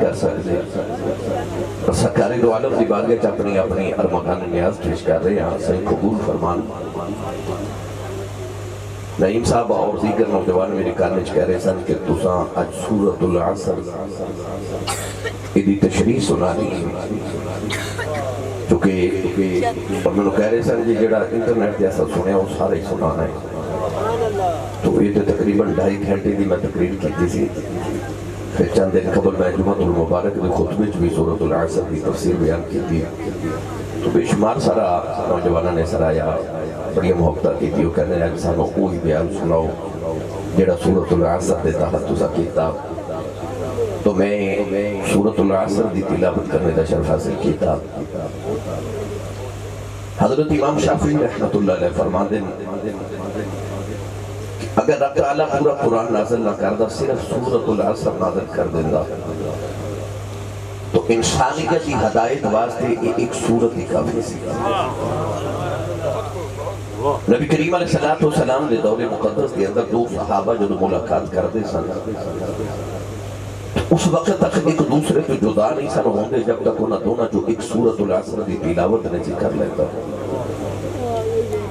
کر سکتے سرکاری دو عالم دی بارگاہ اپنی ارمغان نیاز پیش کر رہے ہیں صحیح قبول فرمان نعیم صاحب اور دیگر نوجوان میرے کانج کہہ رہے سن کہ تساں اج سورۃ العصر ایدی تشریح سنا رہی چونکہ اور میں نے کہہ رہے سن جیڑا انٹرنیٹ جیسا سنے وہ سارے ہی سنانا ہے تو یہ تو تقریباً 2.5 گھنٹے دی میں تقریر کی تھی پھر چند دن قبل میں جمعۃ المبارک دی خطبے بھی سورۃ العصر کی تفسیر بیان کی تھی تو بے شمار سارا نوجوانوں نے سرایا بڑی محبتہ کی تھی وہ کہنے لگا کہ سانو کوئی بیان سناؤ جیڑا سورۃ العصر دے تحت تسا کیتا تو میں سورۃ العصر دی تلاوت کرنے کا شرف حاصل کیتا حضرت امام شافعی رحمت اللہ علیہ فرما دیں اگر رب تعالیٰ پورا قرآن نازل نہ کردہ صرف سورۃ العصر نازل کر دیندہ تو انسانیت کی ہدایت واسطے ایک سورت ہی کافی سی نبی کریم علیہ السلام نے دور مقدس کے اندر 2 صحابہ جو ملاقات کرتے سن اس وقت تک ایک دوسرے کو جدا نہیں سن ہوندے جب تک انہاں دونوں جو ایک سورۃ العصر کی تلاوت نے ذکر لیتا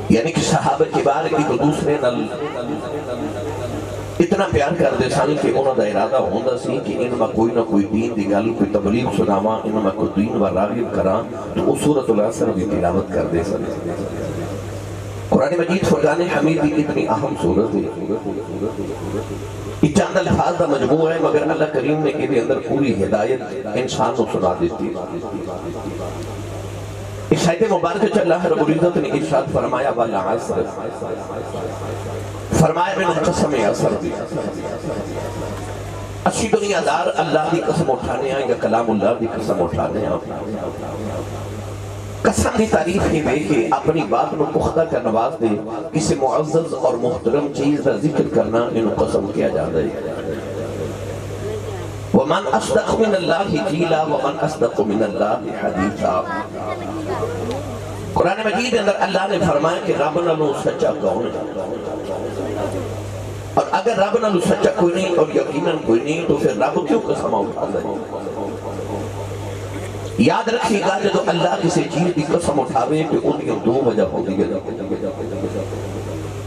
یعنی کہ صحابہ کبار ایک دوسرے نال اتنا پیار کر دے سن کہ انہوں دا ارادہ ہوندہ سی کہ ان میں کوئی نہ کوئی دین دی گل کوئی تبلیغ سناواں ان میں کوئی دین و راغب کراں تو اس سورۃ العصر کی تلاوت کر دے سن قرآن مجید فرقان حمید کی اتنی اہم صورت ہے یہ چند الفاظ دا مجموع ہے مگر اللہ کریم نے کے اندر پوری ہدایت انسان کو سنا دیتی اس آیت مبارکہ چل اللہ رب العزت نے ارشاد فرمایا والعصر فرمایا میں نے قسم عصر دی اچھی دنیا دار اللہ دی قسم اٹھانے ہیں یا کلام اللہ دی قسم اٹھانے ہیں قسم دی تعریف ہی بے کہ اپنی بات میں پختہ کا نواز دے کسی معزز اور محترم چیز کا ذکر کرنا انہوں قسم کیا جاتا ہے وَمَنْ أَصْدَقُ مِنَ اللَّهِ قِيلًا وَمَنْ أَصْدَقُ مِنَ اللَّهِ حَدِيثًا قرآن مجید اندر اللہ نے فرمایا کہ رب نالوں سچا کون ہے اور اگر رب نالوں سچا کوئی نہیں اور یقیناً کوئی نہیں تو پھر رب کیوں قسم اٹھاتا ہے یاد رکھیے گا جب اللہ کسی چیز کی قسم اٹھاوے کہ ان کی 2 وجہ ہوتی ہے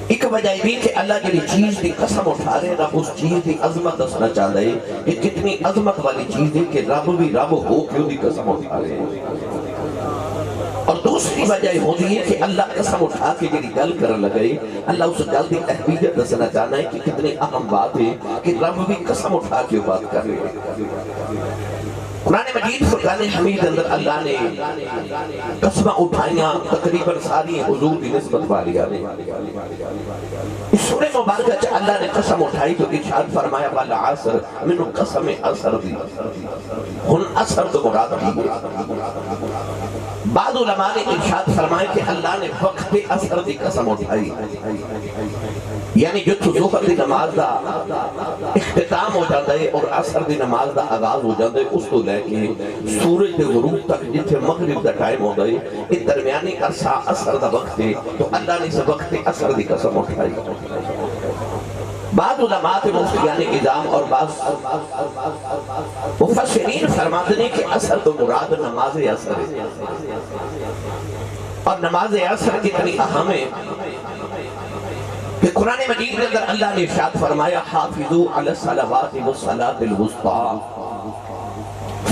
ایک وجہ یہ کہ اللہ جب چیز کی قسم اٹھا رہے رب اس چیز کی عظمت دسنا چاہ رہے کہ کتنی عظمت والی چیز ہے کہ رب بھی رب ہو کیوں دی قسم اٹھا رہے ہیں اور دوسری وجہ یہ ہوتی ہے کہ اللہ قسم اٹھا کے جنہی گل کرنے لگئے اللہ اس گل دی اہمیت دسنا چاہنا ہے کہ کتنی اہم بات ہے کہ رب بھی قسم اٹھا کے بات کر رہے ہیں قرآن مجید فرقان حمید اندر اللہ نے قسمہ اٹھائیاں تقریباً ساری حضور کی نسبت والی آنے اس سورہ مبارکہ چاہ اللہ نے قسم اٹھائی تو ارشاد فرمایا والعصر منو قسم اثر دی ہن اثر تو مراد دی بعض علماء نے ارشاد فرمایا کہ اللہ نے وقت اثر دی قسم اٹھائی یعنی جو ظہر دی نماز دا اختتام ہو جاتا ہے اور عصر دی نماز دا آغاز ہو جاتا ہے اس کو لے کے سورج دے غروب تک جتھے مغرب دا ٹائم ہو گئے اس درمیانی عرصہ عصر دا وقت ہے تو اللہ نے اس وقت عصر دی قسم اٹھائی بعض علماء مفتیان اعظام اور بعض مفسرین فرماتے ہیں کہ عصر تو مراد نماز عصر ہے اور نماز عصر کتنی اہم ہے کہ قرآن مجید کے اندر اللہ نے ارشاد فرمایا حافظو علی الصلوات والصلاۃ الوسطی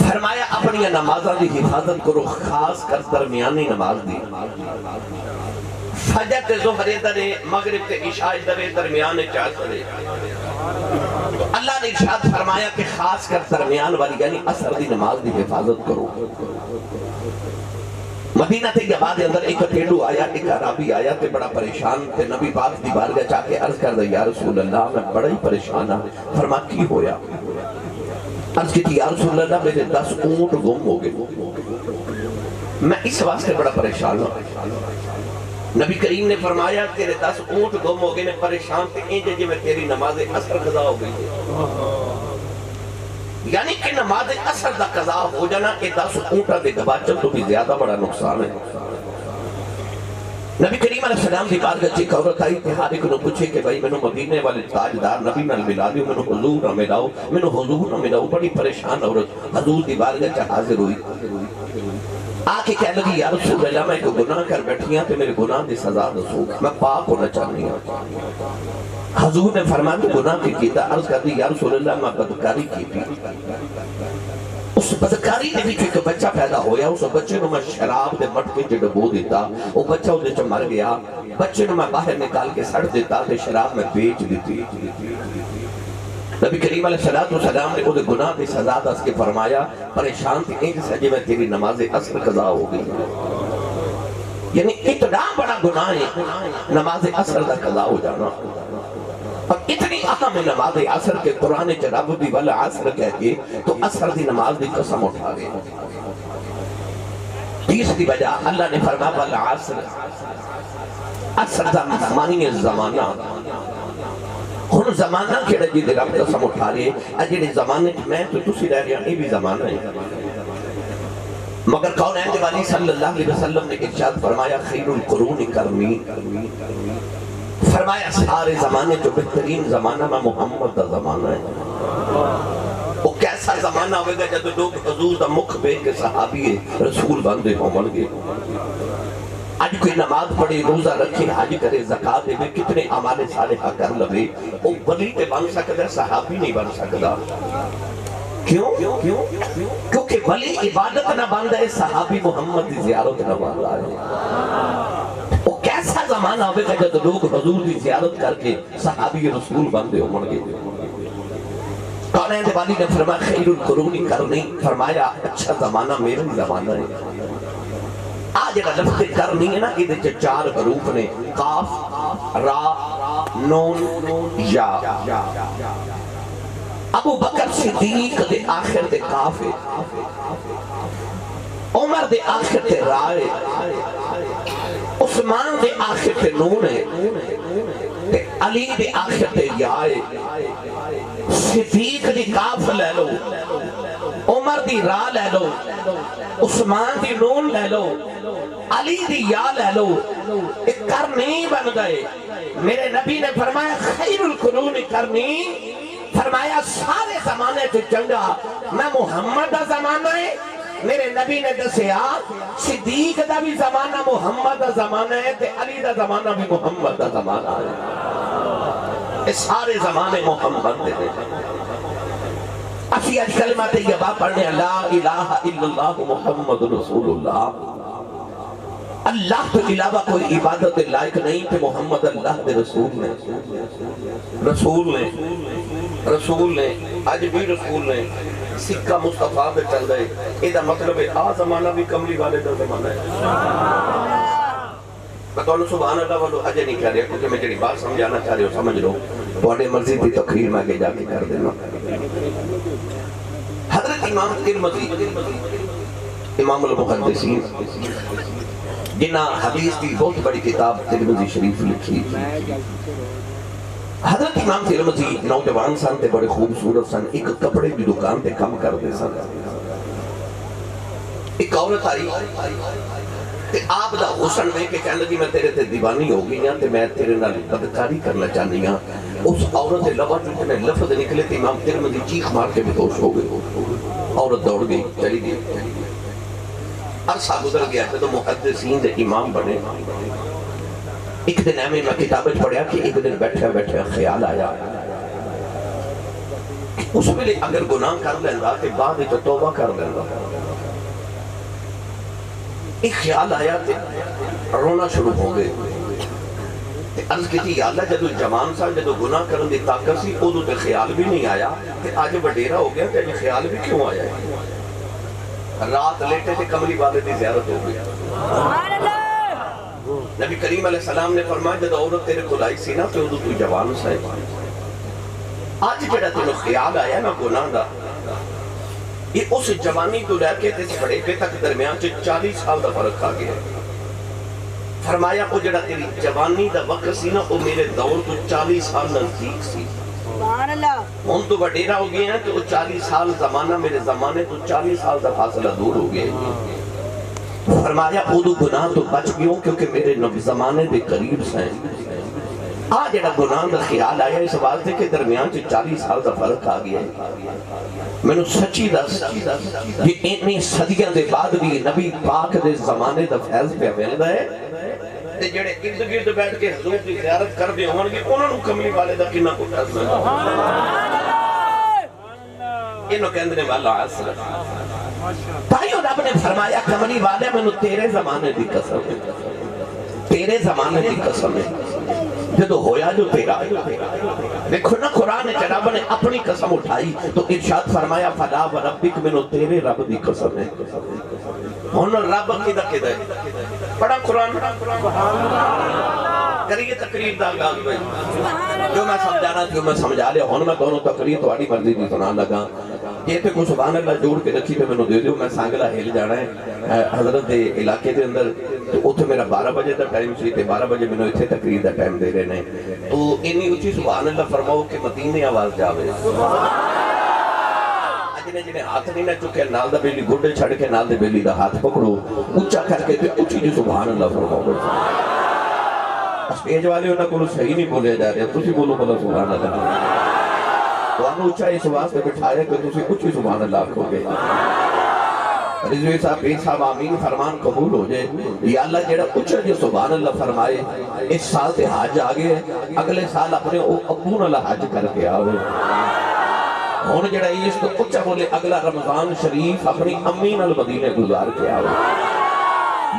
فرمایا اپنی نمازاں دی حفاظت کرو خاص کر درمیانی نماز دی فجر تے ظہر درے مغرب تے عشاء درے درمیان چاہتے اللہ نے ارشاد فرمایا کہ خاص کر درمیان والی یعنی عصر دی نماز دی حفاظت کرو مدینہ تے جباد اندر ایک ٹیڑو آیا ایک عربی آیا تے بڑا پریشان تے نبی پاک دی بارگاہ چاہ کے عرض کر دے یا رسول اللہ میں بڑا ہی پریشان ہوں فرما کی ہویا عرض کی تھی یا رسول اللہ میرے 10 اونٹ گم ہو گئے میں اس واسطے بڑا پریشان ہوں نبی کریم نے فرمایا تیرے 10 اونٹ گم ہو گئے میں پریشان تے اینجے جی میں تیری نماز عصر قضا ہو گئی یعنی کہ نماز عصر دا قضا ہو جانا کہ 10 اونٹا دے گباچل تو بھی زیادہ بڑا نقصان ہے نبی کریم علیہ السلام دی بارگاہ چ ایک عورت آئی تے ہر ایک نو پوچھے کہ بھائی مینوں مدینے والے تاجدار نبی نال ملا دیو، مینوں حضور نہ ملاؤ، مینوں حضور نہ ملاؤ۔ بڑی پریشان عورت حضور دی بارگاہ چ حاضر ہوئی، آ کے کہنے لگی یا رسول اللہ میں کوئی گناہ کر بیٹھی ہوں تے میرے گناہ دی سزا دسو، میں پاک ہونا چاہنی ہوں۔ حضور نے فرمایا تو گناہ کی کیتا، عرض کر دی یا رسول اللہ میں بدکاری کی تھی، اس بدکاری نے بھی ایک بچہ پیدا ہویا، اس بچے نو میں شراب دے مٹکے چ ڈبو دیتا، وہ بچہ اس دے مر گیا، بچے نو میں باہر نکال کے سڑ دیتا تے شراب میں بیچ دیتی۔ نبی کریم علیہ السلام نے وہ گناہ دی سزا دس کے فرمایا پریشان تھی ایک سجے میں تیری نماز عصر قضا ہو گئی، یعنی اتنا بڑا گناہ ہے نماز عصر دا قضا ہو جانا، اور اتنی اہم نماز عصر کے قرآن چ رب دی والعصر کہہ کے تو عصر دی نماز دی قسم اٹھا گئے۔ تیسری وجہ اللہ نے فرمایا والعصر، عصر دا معنی ہے زمانہ، ہن زمانہ کیڑا جی دے رب قسم اٹھا رہے اجڑے زمانے میں تو تسی رہ رہے ہیں بھی زمانہ ہے، مگر کونین دے والی صلی اللہ علیہ وسلم نے ارشاد فرمایا خیر القرون کرمی، فرمایا سارے زمانے جو بہترین زمانہ میں محمد دا زمانہ ہے۔ وہ کیسا زمانہ ہوئے گا جب لوگ حضور دا مکھ بے کے صحابی رسول بندے ہوں گے، آج کوئی نماز پڑھے، روزہ رکھے، حج کرے، زکاة دے میں کتنے اعمال صالحہ کر لگے، وہ ولی تے بن سکتا ہے، صحابی نہیں بن سکتا۔ کیوں؟ کیونکہ ولی عبادت نہ بن ہے، صحابی محمد دی زیارت نہ بن ہے۔ وہ کیسا زمانہ ہوئے گا جب لوگ حضور دی زیارت کر کے صحابی رسول بندے ہوں گے۔ کونین دے والی نے فرمایا خیر القرون کرنی، فرمایا اچھا زمانہ میرا زمانہ ہے۔ آج اگر لفظ کرنی ہے نا، یہ چار حروف نے، قاف، را، نون، یا۔ ابو بکر صدیق دے آخر دے قاف ہے، عمر دے آخر دے را ہے، عثمان دے آخر دے نون ہے، علی دے آخر دے یا ہے، صدیق دی قاف لے لو، عمر دی را لے لو، عثمان دی نون لے لو، علی دی یا لے لو، ایک کرنی بن گئے۔ میرے نبی نے فرمایا خیر القرون کرنی، فرمایا سارے زمانے سے چنگا میں محمد دا زمانہ ہے۔ میرے نبی نے دسیا صدیق دا بھی زمانہ محمد دا زمانہ ہے تے علی دا زمانہ بھی محمد دا زمانہ ہے، یہ سارے زمانے محمد دے ہیں۔ اسی آج کلمہ طیبہ پڑھنے لا الہ الا اللہ محمد رسول اللہ، اللہ تو علاوہ کوئی عبادت لائق نہیں کہ محمد اللہ دے رسول نے، رسول نے آج بھی رسول نے، سکہ مصطفیٰ پہ چل گئے، یہ مطلب ہے آ زمانہ بھی کملی والے دا زمانہ ہے۔ میں تو سبحان اللہ والو اجے نہیں کہہ رہا کیونکہ میں جڑی بات سمجھانا چاہ رہے ہو سمجھ لو، بڑے مرضی دی تقریر میں آگے جا کے کر دینا۔ حضرت امام ترمذی امام المحدثین جنہ حدیث کی بہت بڑی کتاب ترمذی شریف لکھی، حضرت امام ترمذی نوجوان سن تے بڑے خوبصورت سن، ایک کپڑے کی دکان تے کم کرتے سن۔ ایک عورت آئی تے آپ دا حسن میں کہ کہنے لگی میں تیرے تے دیوانی ہو گئی ہوں تے میں تیرے نال بدکاری کرنا چاہنی ہوں۔ اس عورت سے لفظ لفظ نکلے تے امام ترمذی چیخ مار کے بےہوش ہو گئے، عورت دوڑ گئی چلی گئی۔ عرصہ گزر گیا جب محدثین دے امام بنے، ایک دن میں کتابیں پڑھیا کہ ایک دن بیٹھے بیٹھے خیال آیا اس ویلے اگر گناہ کر لینا تے بعد تو توبہ کر لینا۔ ایک خیال آیا تے رونا شروع ہو گئے، عرض کی تھی یا اللہ جدو جوان سا جدو گناہ کرن دی طاقت سی ادو تے خیال بھی نہیں آیا تے آج وڈیرا ہو گیا تے خیال بھی کیوں آیا ہے؟ رات لیٹے تے کملی والے دی زیارت ہو گئی۔ نبی کریم علیہ السلام نے فرمایا جدو عورت تیرے کھلائی سی نا تے ادو تو جوان سا ہے، آج جڑا تینو خیال آیا نا گناہ دا، یہ اس جوانی تو لے کے اس بڑے پہ تک درمیان 40 سال دا فرق آ گیا۔ فرمایا وہ جڑا تیری جوانی دا وقت سی نا وہ میرے دور تو 40 سال نزدیک سی، ہم تو وڈیرا ہو گئے ہیں تو 40 سال زمانہ میرے زمانے تو 40 سال دا فاصلہ دور ہو گئے۔ فرمایا ادو گناہ تو بچ گیوں کیونکہ میرے زمانے دے قریب سے آج جڑا گناہ دا خیال آیا اس واسطے کہ درمیان 40 سال دا فرق آ گیا میں نے سچی دس کہ اتنی صدیاں دے بعد بھی نبی پاک دے زمانے دا فیض پہ ملدا ہے تے جڑے ارد گرد بیٹھ کے حضور کی زیارت کر دے ہون گے انہاں نوں کملی والے دا کنا کو ڈر انہوں کہندے نے والا عصر تائیوں رب نے فرمایا کملی والے میں نے تیرے زمانے دی قسم ہے تیرے زمانے دی قسم ہے جدو ہویا جو تیرا دیکھو نا قرآن رب نے اپنی قسم اٹھائی تو ارشاد فرمایا فلا وربک منو تیرے رب دی قسم ہے ہن رب کدا ہے پڑھا قرآن کریے تقریر دا آغاز بھائی جو میں سمجھانا جو میں سمجھا لیا ہن میں دونوں تقریر تہاڈی مرضی دی سنا لگا یہ تے کوئی سبحان اللہ جوڑ کے رکھی تے مینوں دے دیو میں سانگلا ہل جانا ہے حضرت دے علاقے دے اندر تو اوتھے میرا 12 بجے دا ٹائم سی تے 12 بجے مینوں ایتھے تقریر دا ٹائم دے رہے نے تو انی اونچی سبحان اللہ فرماؤ کہ مدینے آواز جاوے جنے جنے ہاتھ نہیں نہ چکے نال دا بیلی گھڑے چھڑ کے نال دے بیلی دا ہاتھ پکڑو اونچا کر کے تے اونچی جی سبحان اللہ فرماؤ اسٹیج والے انہاں کو صحیح نہیں بولے جا رہے تسی بولو بلا سبحان اللہ تو انہوں اچھا اس واسطے بٹھایا کہ تسی اچھی سبحان اللہ کھو گے رضوی صاحب بے صاحب آمین فرمان قبول ہو جائے یا اللہ جیڑا اچھا جو سبحان اللہ فرمائے اس سال سے حج آگے اگلے سال اپنے ابون اللہ حج کر کے آوے ہون جیڑا اس تو اچھا بولے اگلا رمضان شریف اپنی امین المدینہ گزار کے آوے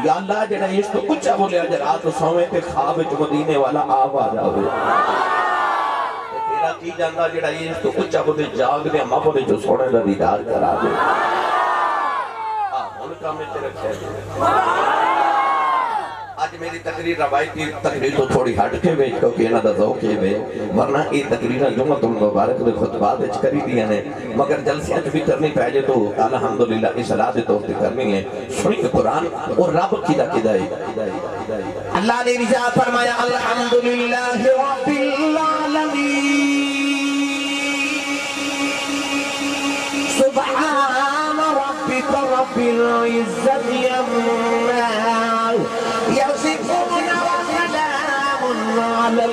یا اللہ جیڑا اس تو اچھا بولے اجر رات سویں تے خواب مدینے والا آواز آوے تیرا کی جاندہ جیڑا اس تو اچھا بولے جاگ دے اماں بولے جو سونے دا دیدار کرا دے میں تیرے خیر آج میری تقریر روایتی تقریر تو تھوڑی ہٹ کے بیچ کیونکہ انہاں دا ذوق ہے بے ورنہ یہ تقریرہ جمعۃ المبارک دے خطبات وچ کری دیا نے مگر جلسیاں بھی کرنی پے جے تو الحمدللہ اس صلاح دے طور تے کرنی ہے سنی قرآن اور رب کیدا کیدا ہے اللہ نے رضا فرمایا الحمدللہ رب العالمین سبحان ربك رب العزة عما يصفون وسلام على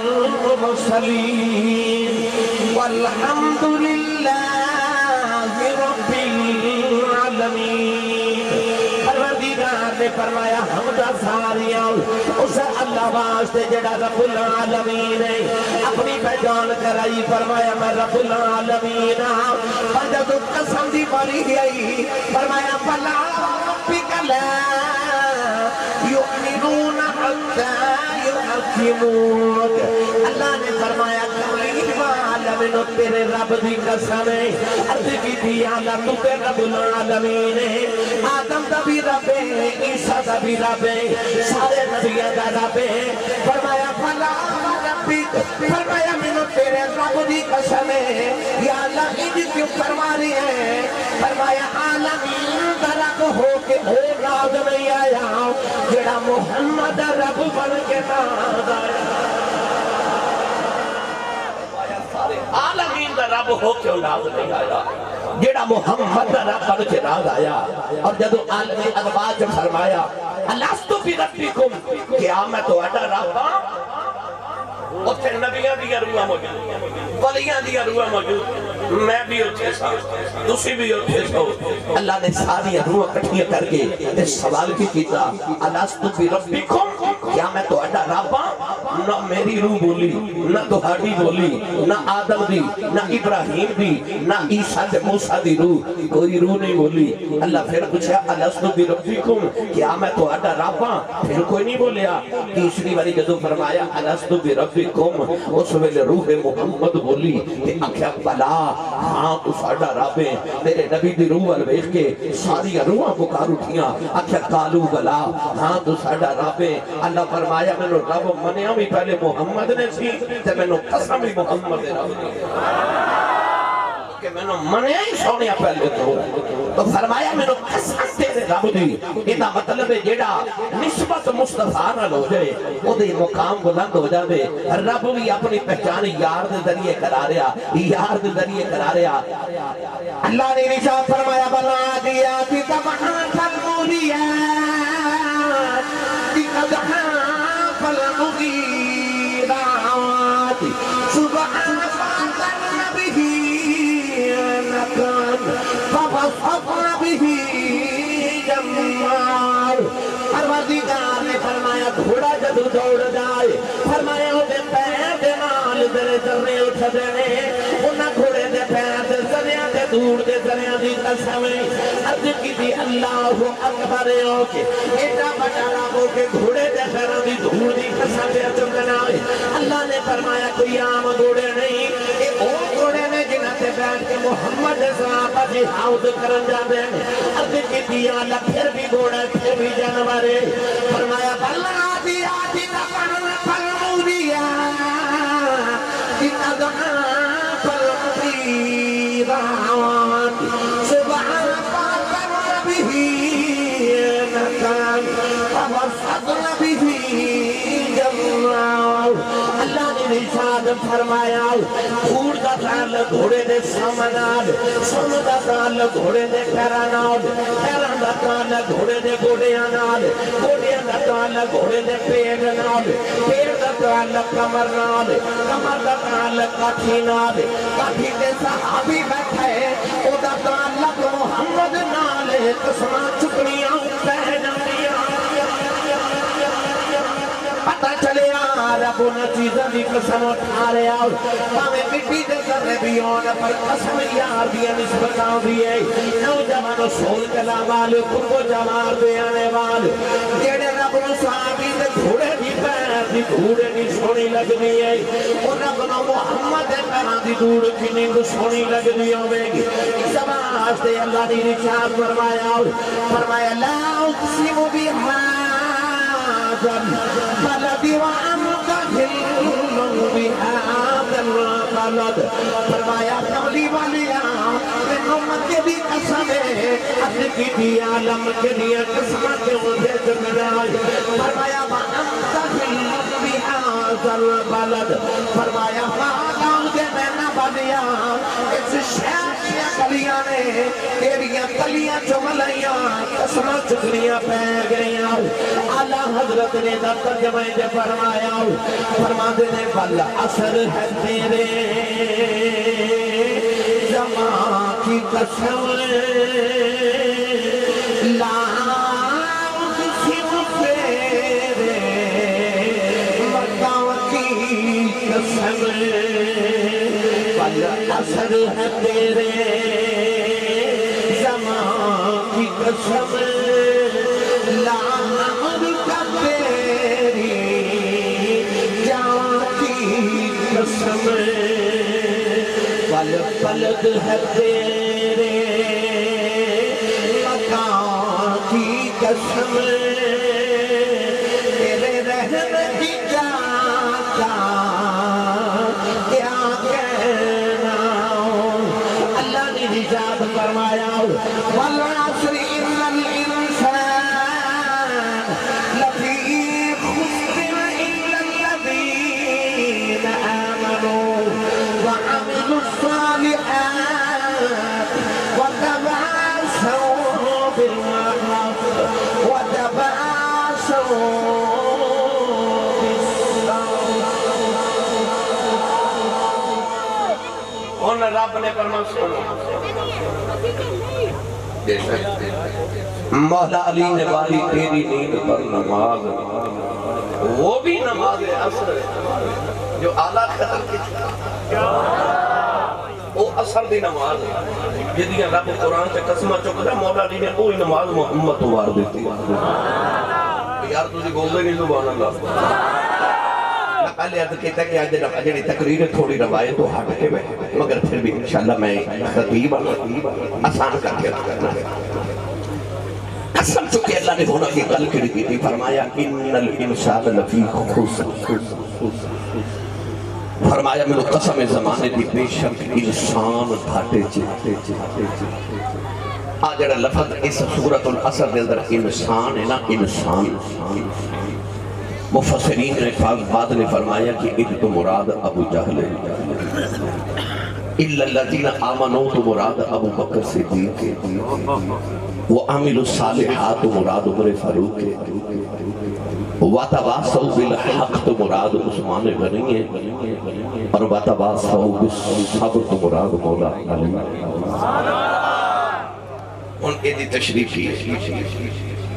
المرسلين والحمد لله رب العالمين پروردگار نے فرمایا حمدہ ساریاں اسے اللہ واسطے جڑا رب العالمین ہے اپنی پہچان کرائی فرمایا میں رب العالمین پر جب قسم دی باری گئی فرمایا فلا ربک لا یؤمنون حتی یحکمونک اللہ نے فرمایا میں تیرے رب دی قسم ہے عرض کی تھی اللہ تو تے رب العالمین ہے آدم دا بھی رب ہے عیسیٰ دا بھی رب ہے سارے نبیوں دا رب ہے فرمایا فلا ربک فرمایا میں تیرے رب دی قسم ہے یا اللہ انج کیوں فرما رہی ہے فرمایا عالمین دا رب ہو کے اور راز نہیں آیا جڑا محمد رب بن کے ناز آیا عالمین دا رب ہو کے اولاد نہیں آیا جیڑا محمد دا رب بن کے ناز آیا اور جدو عالمی ادباج فرمایا الستو بی ربکم کیا میں تو اڈا رب ہاں اتھے نبیاں دیا روح موجود ولیاں دیا روح موجود میں بھی اتھے سا دوسری بھی اتھے سا اللہ نے ساری روح کٹھیاں کر کے اس سوال کی کیتا الستو بی ربکم کیا میں تو اڈا رب ہاں نہ میری روح بولی نہ تہاڈی بولی نہ آدم دی نہ ابراہیم دی نہ عیسیٰ تے موسیٰ دی روح کوئی روح نہیں بولی اللہ پھر پوچھا الستو بربکم کیا میں تہاڈا رب ہاں پھر کوئی نہیں بولیا تیسری باری جدو فرمایا الستو بربکم اس ویلے روح محمد بولی تے آکھیا بلا ہاں تو ساڈا رب ہے میرے نبی دی روح ول ویکھ کے ساری روحاں پکار اٹھیاں آکھیا قالو بلا ہاں تو ساڈا رب ہے اللہ فرمایا میں نے رب منیا بھی پہلے محمد نے سی تے میں نے قسم بھی محمد نے رب دی کہ میں نے منیا ہی سونیا پہلے تو فرمایا میں نے قسم تیرے رب دی یہ مطلب ہے جیڑا نسبت مصطفیٰ نہ ہو جائے وہ دے مقام بلند ہو جائے رب بھی اپنی پہچان یار دے ذریعے کرا رہا یار دے ذریعے کرا رہا اللہ نے رشاہ فرمایا بلا دیا کہ تبعان تنمولیا جدو دوڑ جائے فرمایا او دے پیر دے نال دے ذرے اٹھ دینے انہاں گھوڑے دے پیر دے ذریاں دے دور دے ذریاں دی قسم عرض کی دی اللہ اکبر ہو کے ایڈا بڑا رب ہو کے گھوڑے دے پیراں دی دور دی قسم دے چمنا اللہ نے فرمایا کوئی عام گھوڑے نہیں اے او گھوڑے نے جنہاں تے بیٹھ کے محمد صحابہ جی حوض کرن جاندے ہیں عرض کی دی اللہ پھر بھی گھوڑا پھر بھی جانور ہے فرمایا بلّا دی آتی تکن پلمودیا دی ادنا پلمودی راوان سبحان پاکر بھی نکان وفضل بھی جمعاو اللہ نے نشاد فرمایا پھوڑ دا تعلق گھوڑے دے سامنال سم دا تعلق گھوڑے دے پیرانال پیران دا تعلق گھوڑے دے گوڑیانال گوڑیان دا تعلق گھوڑے دے پیڑنال پیڑ دا تعلق کمرنال کمر دا تعلق کاتھینال کاتھی دے صحابی بیٹھے او دا تعلق محمد نال قسمہ چکنیاں پہنانیاں پتہ چلے رب انہاں چیزاں دی قسم اٹھا رہے آؤ پاوے مٹی دے ذرے بھی ہونا پر قسم یار دیا نسبتاں بھی ہے نوجوانوں سول کلام والے قرب جمار دے آنے والے جیڑے رب نو صحابی دے گھوڑے دی پیر دی گھوڑے دی سونی لگ دی ہے اور رب نو محمد پیران دی دور کنی کو سونی لگ دی ہوئے گی سماج دے اللہ دی نشاد فرمایا لا اقسم بهذا البلد وأنت حل بهذا البلد فرمایا کملی والیا میں امت کے بھی قسم ہے اپنے کی بھی عالم کے لیے قسم کے مجھے جنرال فرمایا وأنت حل بهذا البلد فرمایا فاقاؤں دے میں نہ بنیا اس شہر کلیاں نے تیریاں کلیاں چملیاں قسمہ چکنیاں پہ گئیاں اعلیٰ حضرت نے دا ترجمہ دے فرمایا فرما دینے بل اثر ہے تیرے زمان کی قسم لا اقسم تیرے مکہ کی قسم بل اثر ہے تیرے زمان کی قسم لعنت کا تیری جان کی قسم بل پلک ہے تیرے مکان کی قسم تیرے رہنے کی جاتا کیا کہنا اللہ نے نجات فرمایا والعصر ان الانسان لفی خسر الا الذین آمنوا وعملوا الصالحات وتواصوا بالحق وتواصوا رب نے فرمان سنو مولا علی نے والی تیری نیند پر نماز وہ بھی نماز عصر جو اعلیٰ قدر کی وہ عصر دی نماز جدیاں رب قرآن سے قسمہ چکتا مولا علی نے کوئی نماز محمد توار دیتی یار تجھے بول دے نہیں سبحان اللہ پہلے عرض کہتا ہے کہ آج جڑی تقریر تھوڑی روایت تو ہٹ کے بیٹھے مگر پھر بھی انشاءاللہ میں خطیب آسان کر کے رکھنا قسم چکے اللہ نے ہونا کی قل کی تھی فرمایا ان الانسان لفی خسر فرمایا میں قسم زمانے دی بے شک انسان گھاٹے چاہتے آج جڑا لفظ اس سورۃ العصر دے اندر انسان ہے نا انسان مفسرین نے بعد نے فرمایا کہ ان تو مراد ابو جہل ہے الا الذین آمنوا تو مراد ابو بکر صدیق ہے وعملوا الصالحات تو مراد عمر فاروق ہے وتواصوا بالحق تو مراد عثمان غنی ہے اور وتواصوا بالصبر تو مراد مولا علی ان کی تشریف کی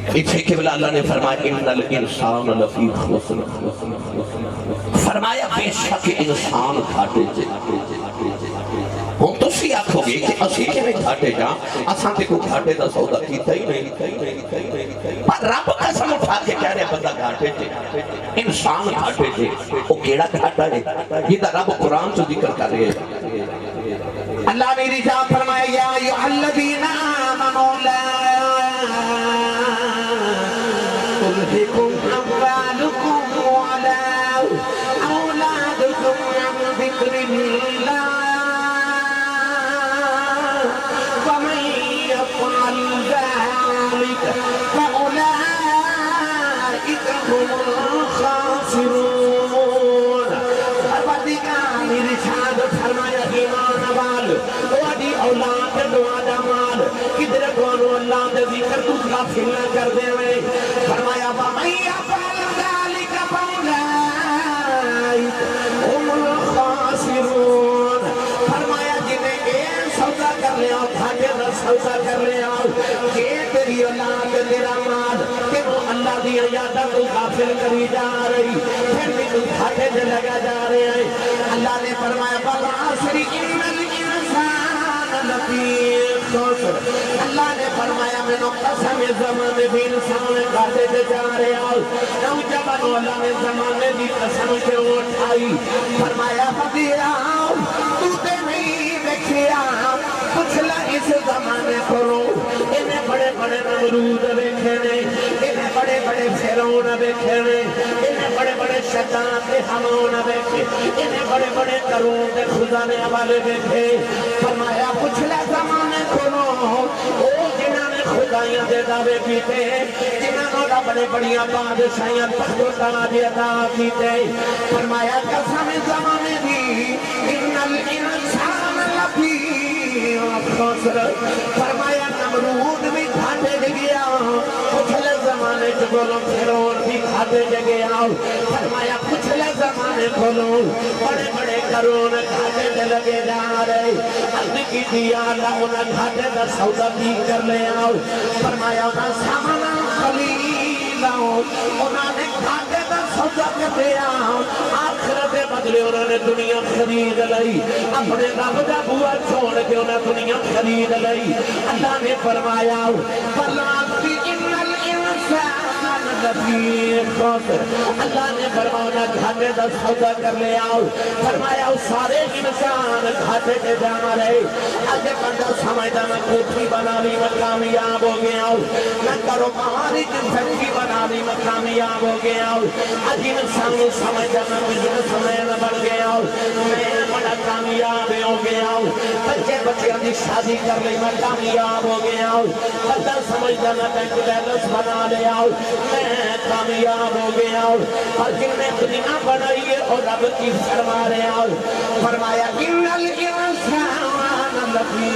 اسے قبلہ اللہ نے فرمایا ان الانسان لفی خسر، فرمایا بے شک انسان گھاٹے جے۔ ہم تو سی آکھو گے کہ اسی کے میں گھاٹے جا، اساں تے کو گھاٹے دا سودا کیتا ہی نہیں، پر رب قسم اٹھا کے کہہ رہے بندہ گھاٹے جے، انسان گھاٹے جے۔ وہ کیڑا گھاٹا ہے؟ یہ دا رب قرآن سے ذکر کر رہے ہیں۔ اللہ نے رجا فرمایا یا ایھا الذین آمنوا لا تلہکم اموالکم ولا اولادکم عن ذکر اللہ ومن یفعل ذلک فاولئک هم الخاسرون۔ پروردگار ارشاد فرمایا ایمان وال وادی اولاد دعا مال کدھر کونو اللہ دے ذکر تو غافل نہ کر دے میں۔ فرمایا ومن یفعل ذلک فاولئک هم الخاسرون۔ فرمایا جنہیں اے سودا کر لیا گھاٹے دا سودا کر لیا کہ تیری اولاد تیرا مال تیرو اللہ دی عیادت تو غافل کری جا رہی، پھر بھی تو گھاٹے دے لگا جا رہے ہیں۔ اللہ نے فرمایا والعصر ان الانسان لفی خسر۔ اللہ نے فرمایا میں نے قسم زمانے بھی انسان گھاٹے دے جا رہے ہیں۔ نوجوان اللہ نے زمانے دی قسم سے اٹھائی، فرمایا فدیرا تو تے نہیں دیکھیا پچھلا اس زمانے کرو، انہیں بڑے بڑے نمرود بیٹھے نے، انہیں بڑے بڑے فرعون بیٹھے نے، انہیں بڑے بڑے شیطان کے ہمون بیٹھے، انہیں بڑے بڑے قارون کے خدا نے والے بیٹھے۔ فرمایا پچھلا زمانے کرو او جنہاں نے خدایاں دے دعوے کیتے، جنہاں نے بڑے بڑیاں بادشاہیاں تخت و تاج عطا کیتے۔ فرمایا قسم زمانے دی ان الانسان لفی خسر۔ فرمایا نمرود بھی گھاٹے دے گیا، پچھلے زمانے چکولوں فرعون بھی گھاٹے دے گیا۔ فرمایا پچھلے زمانے کھولوں بڑے بڑے قارون گھاٹے دے لگے جا رہے۔ عرض کی دیا اللہ انہاں گھاٹے دا سودا بھی کر لے آؤ۔ فرمایا انہاں سامنا خلیلا، انہاں نے گھاٹے دا سودا کر دے آؤ، آخرت بدلے انہوں نے دنیا خرید لئی، اپنے رب دا بوا چھوڑ کے انہوں نے دنیا خرید لئی۔ اللہ نے فرمایا فَالْعَصْرِ إِنَّ الْإِنسَانَ لَفِي خُسْرٍ۔ اللہ نے فرمایا گھاٹے دا سودا کر لے آؤ۔ فرمایا سارے انسان گھاٹے دے جا رہے۔ آگے بندہ سمجھتا میں کوٹھی بنا لی میں کامیاب ہو گیا ہوں، میں کاروباری زندگی بنا لی میں کامیاب ہو گیا ہوں، آج انسان سمجھتا میں بزنس مین بن گیا ہوں، میں بڑا کامیاب ہو گیا ہوں، بچے بچیاں دی شادی کر لی میں کامیاب ہو گیا ہوں، بندہ سمجھتا میں بینک بیلنس بنا لیا ہوں، میں کامیاب ہو گیا ہوں۔ اور جن نے دنیا بنائی ہے اور رب کی فرما رہے ہوں۔ فرمایا ان الانسان لفی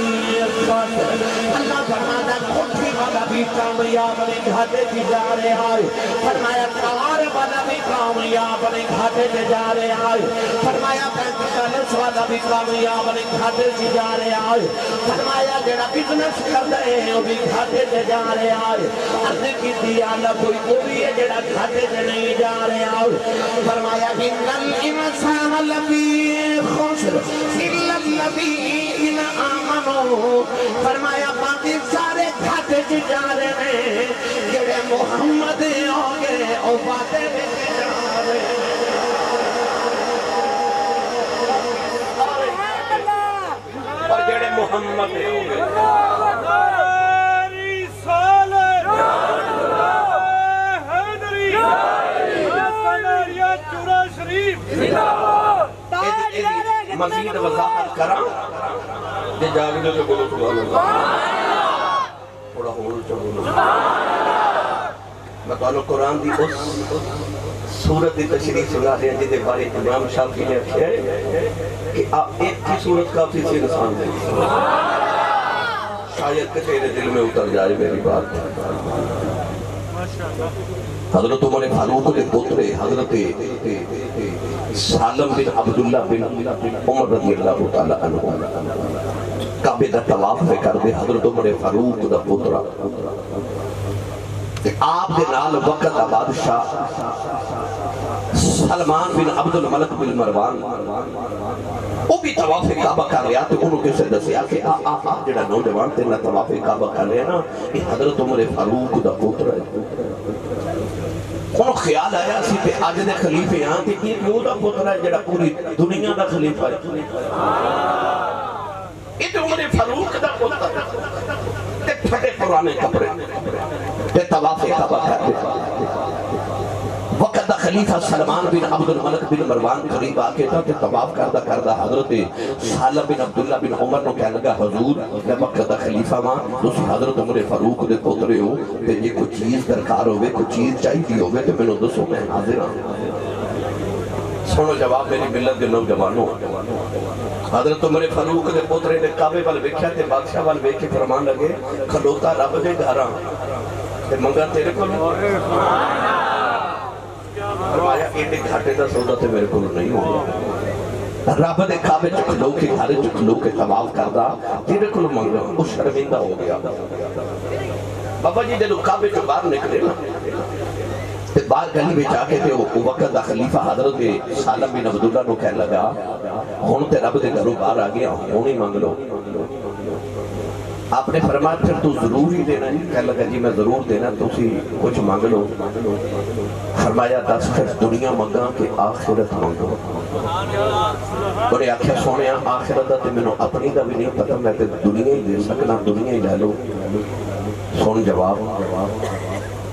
خسر۔ اللہ فرماتا کوٹھی والا بھی کامیاب نہیں گھاٹے کی جا رہے ہیں۔ فرمایا کار والا بھی کامیاب نہیں گھاٹے کے جا رہے ہیں۔ فرمایا بینک بیلنس والا بھی کامیاب نہیں گھاٹے کی جا رہے ہیں۔ فرمایا جڑا بزنس کر رہے ہیں وہ بھی گھاٹے کے جا رہے ہیں۔ عرض کی دیا اللہ کوئی وہ بھی ہے جڑا گھاٹے کے نہیں جا رہے ہیں۔ فرمایا ان الانسان لفی خسر الا الذین آمنوا۔ فرمایا باقی سارے گھاٹے کی جا رہے ہیں، جڑے محمد ہو گئے اور باتیں میں جا رہے ہیں۔ اور جڑے محمد ہو گئے مزید وضاحت کرا کہ جاگنے سے بولو سبحان اللہ، تھوڑا ہول چلو۔ میں کہا قرآن دی اس سورت دی تشریح سنا دیا جیدے بارے امام شافعی نے کیا ہے کہ ایک کی سورت کافی سے انسان دے، شاید کہ تیرے دل میں اتر جائے میری بات۔ حضرت عمر فاروق کے پترے حضرت سالم بن عبداللہ بن عمر رضی اللہ تعالیٰ عنہ کعبے دا طواف میں کر دے۔ حضرت عمر فاروق دا پترہ آپ دے نال وقت دا بادشاہ سلمان بن عبد الملک بن مروان وہ بھی طواف کعبہ کر رہا تو انہوں کسے دسیا کہ آپ جڑا نوجوان تینا طواف کعبہ کر رہے ہیں نا یہ حضرت عمر فاروق دا پوتر ہے انہوں خیال آیا سی پہ آج دے خلیفے ہاں کہ یہ کیوں دا پوتر ہے جڑا پوری دنیا دا خلیفہ ہے یہ تو عمر فاروق دا پوتر ہے تے پھٹے پرانے کپڑے تے طواف کعبہ کر رہے وقت دا خلیفہ سلمان بن عبد الملک بن مروان قریب آکے تھا کہ طواف کردہ حضرت سالہ بن عبداللہ بن عمر نو کہنے لگا حضور میں وقت دا خلیفہ ماں تو سی حضرت عمر فاروق دے پوترے ہو کہ یہ کچھ چیز درکار ہوئے کچھ چیز چاہیے ہوئے تو میں نو دسو میں حاضر ہوں سنو جواب میری ملت دے نوجوانوں حضرت عمر فاروق دے پوترے نے کعبے وال ویکھیا تے بادشاہ وال ویکھ کے فرمان لگے کھلوتا رب دے گھراں تے منگا تیرے کو فرمایا ایڈے گھاٹے دا سودا تے میرے کو نہیں ہوگا رب دے کعبے چکلو کے گھارے چکلو کے طواف کردہ تیرے کو منگا وہ شرمندہ ہو گیا بابا جی دے لو کعبے جو باہر نکلے نا تے باہر گلی میں جا کے تے وہ وقت دا خلیفہ حضرت سالہ بن عبداللہ نو کہنے لگا ہون تے رب دے گھروں باہر آگیا ہون ہی مانگ لو آپ نے فرمایا پھر تو ضرور ہی دینا ہے کہنے لگا جی میں ضرور دینا تو اسی کچھ مانگ لو فرمایا دس پھر دنیا مانگا کہ آخرت مانگو انہیں آکھیا سونے آخرت دا تے میں نو اپنی دا بھی نہیں پتا میں تے دنیا ہی دے سکنا دنیا ہی لے لو سن جواب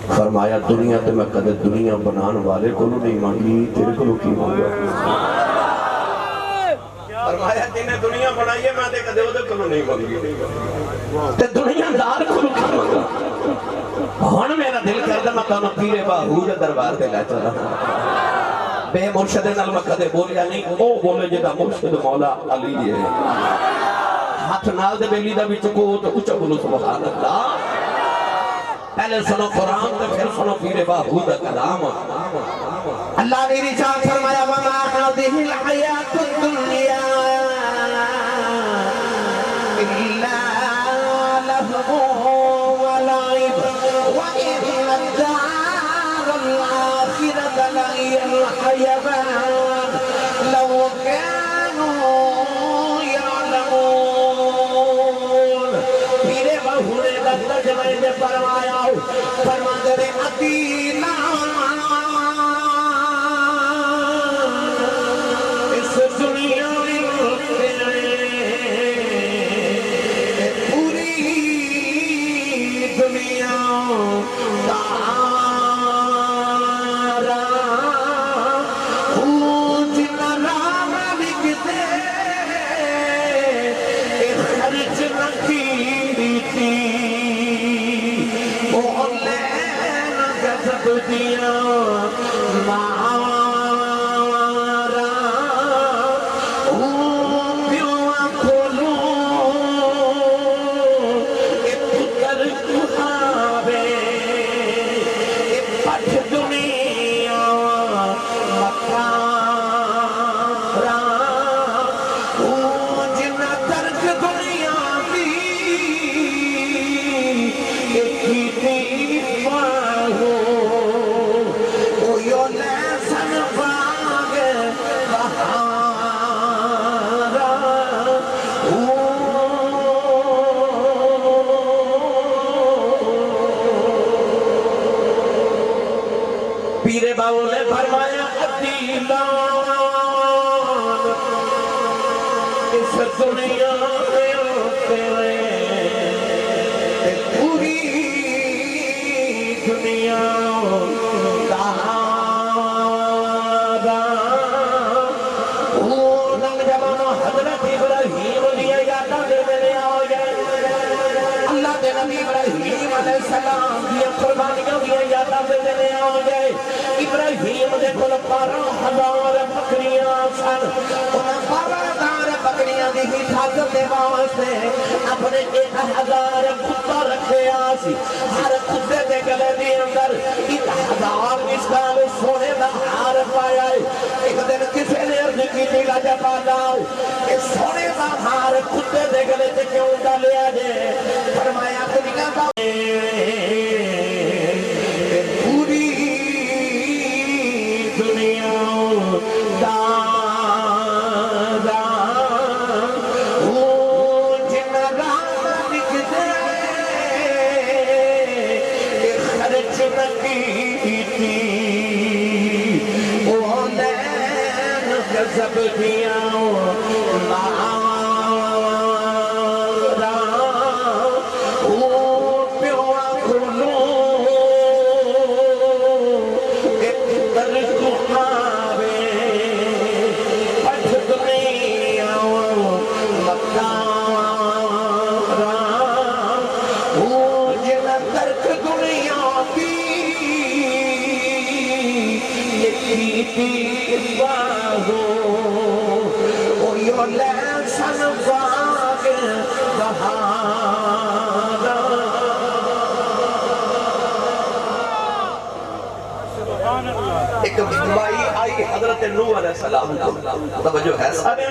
فرمایا دنیا تے میں کدے دنیا بنان والے کو نہیں مانگی تیرے کو کی مانگا فرمایا جنہیں دنیا بنائی ہے میں دے کدے وہ دے کو نہیں مانگی تے دنیا دار کو کی مانگا ہون میرا دل کردہ میں کہنا پیرے باہو جا دربار دے لے چلا بے مرشد نال میں کدے بولیا نہیں او بولے جدا مرشد مولا علی ہے ہاتھ نال دے بیلی دا بھی چکو تو اچھا بولو سبحان اللہ پہلے سنو قرآن تے پھر سنو پیرے باہو دا کلام اللہ نے رجال فرمایا وَمَا هَذِهِ الْحَيَاةُ الدُّنْيَا إِلَّا لَهْوٌ وَلَعِبٌ وَإِنَّ الدَّارَ الْآخِرَةَ لَهِيَ الْحَيَوَانُ لَوْ كَانُوا يَعْلَمُونَ پیرے باہو نے ترجمہ میں فرمایا فرماتے ہیں عدیلہ اس دنیا پوری دنیا تارا جن رام لکھتے خرچ نہ کی تھی دیا مارا پیوا کھولوں پتر کھاوے پٹھ دنیا مکارا جنہ ترک دنیا بھی کیتی پاہو پیرے باؤ نے فرمایا عدیلان اس دنیا میں تیرے پوری دنیا حضرت ابراہیم لیا یادہ دے میں آؤ جائے اللہ دے نبی ابراہیم علیہ السلام دیا قربانیوں دیا یادہ دے میں آؤ جائے ابراہیم دے کل 12,000 بکریاں سن انہیں 12,000 بکریاں دی حفاظت دے واسطے اپنے 1,000 کتا رکھے آسی ہر کتے دے گلے دی اندر 1,000 مسکال سونے دا ہار پایا ہے ایک دن کسے نے عرض کی تھی لاجہ پالاؤ کہ سونے دا ہار کتے دے گلے تے کیوں ڈالیا جے فرمایا دنیا دا سبزیاں ایک مائی آئی حضرت نوح علیہ السلام کو توجہ ہے سارے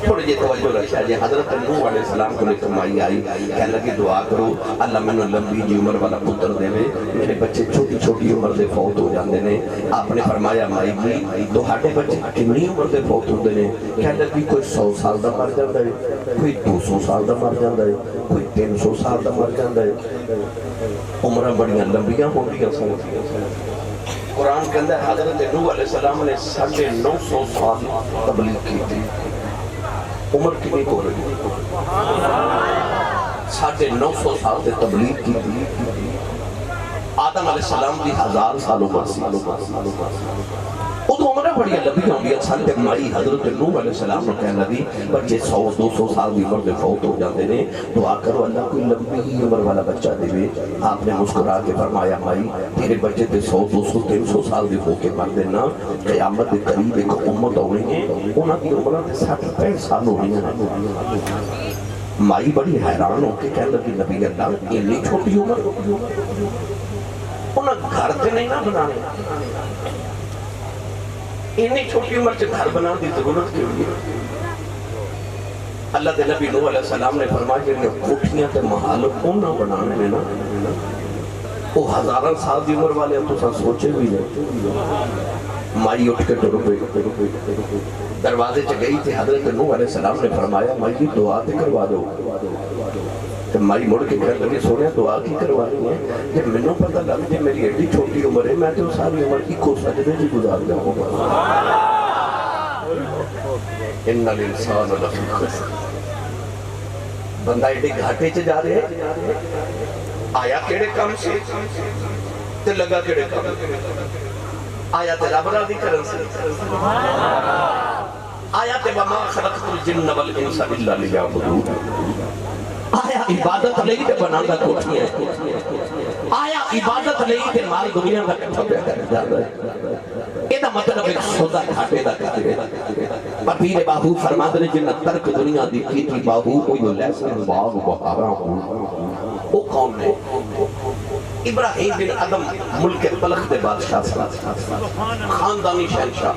تھوڑی جی توجہ رکھا جی حضرت نوح علیہ السلام کو ایک مائی آئی کہنے لگی دعا کرو اللہ میں نے لمبی جی عمر والا پتر دے میرے بچے چھوٹی چھوٹی عمر دے فوت ہو جاندے نے آپ نے فرمایا مائی جی تہاڈے بچے کتنی عمر دے فوت ہوندے نے کہنے لگی کوئی 100 سال دا مر جاندا ہے کوئی 200 سال دا مر جاندا ہے کوئی 300 سال دا مر جاندا ہے عمریں بڑیاں لمبیاں ہوندیاں سن قرآن کے اندر حضرت نوح علیہ السلام نے 950 سال تبلیغ کی تھی عمر کتنی ہو رہی 950 سال سے تبلیغ کی تھی آدم علیہ السلام کی 1000 سال عمر سی وہ تو عمریں بڑی لمبی ہوندی سن تے مائی حضرت نوح علیہ السلام نے کہنے لگی بچے 100-200 سال کی عمر دے فوت ہو جاندے نے دعا کرو اللہ کوئی لمبی عمر والا بچہ دے آپ نے مسکرا کے فرمایا مائی تیرے بچے تے 100-200-300 سال دے ہو کے مر دینا قیامت دے قریب ایک امت ہونی ہے انہاں کی عمر تے 60-65 سال ہونی ہے مائی بڑی حیران ہو کے کہنے لگی نبی اللہ اتنی چھوٹی عمر انہاں گھر تے نہیں نہ بنانے اتنی چھوٹی عمر سے گھر بنا دی ضرورت کیوں ہے اللہ دے نبی نوح علیہ السلام نے فرمایا کہ کوٹھیاں تے محل انہاں بنانے میں نا وہ 1000 سال دی عمر والے ہم تو سا سوچے بھی نہیں مائی اٹھ کے ٹر پہ دروازے چ گئی تھی حضرت نوح علیہ السلام نے فرمایا مائی دعا تے کروا دو تو مائی مڑ کے کہنے لگی سونے دعا کی کروانی ہے جب میں نے پتہ لگ جائے میری ایڈی چھوٹی عمر ہے میں تو ساری عمر کی کو سجدے جی گزار جاؤں گا ان الانسان لفی خسر بندہ ایڈی گھاٹے چ جا رہے ہیں آیا کیڑے کام سے تے لگا کیڑے کام آیا تے رب راضی کرن سے آیا تے وما خلقت الجن والانس الا لیعبدون آیا عبادت نہیں تے بنانا کوٹھی ہے آیا عبادت نہیں تے مال دنیا کا کٹھا پہ کر جاتا ہے یہ دا مطلب ایک سودا گھاٹے دا کہتے ہیں پر پیر باہو فرماتے ہیں جن ترک دنیا دی کی تھی باہو کوئی لیسن باغ بہارا وہ کون ہے ابراہیم بن ادم ملک بلخ دے بادشاہ خاندانی شہنشاہ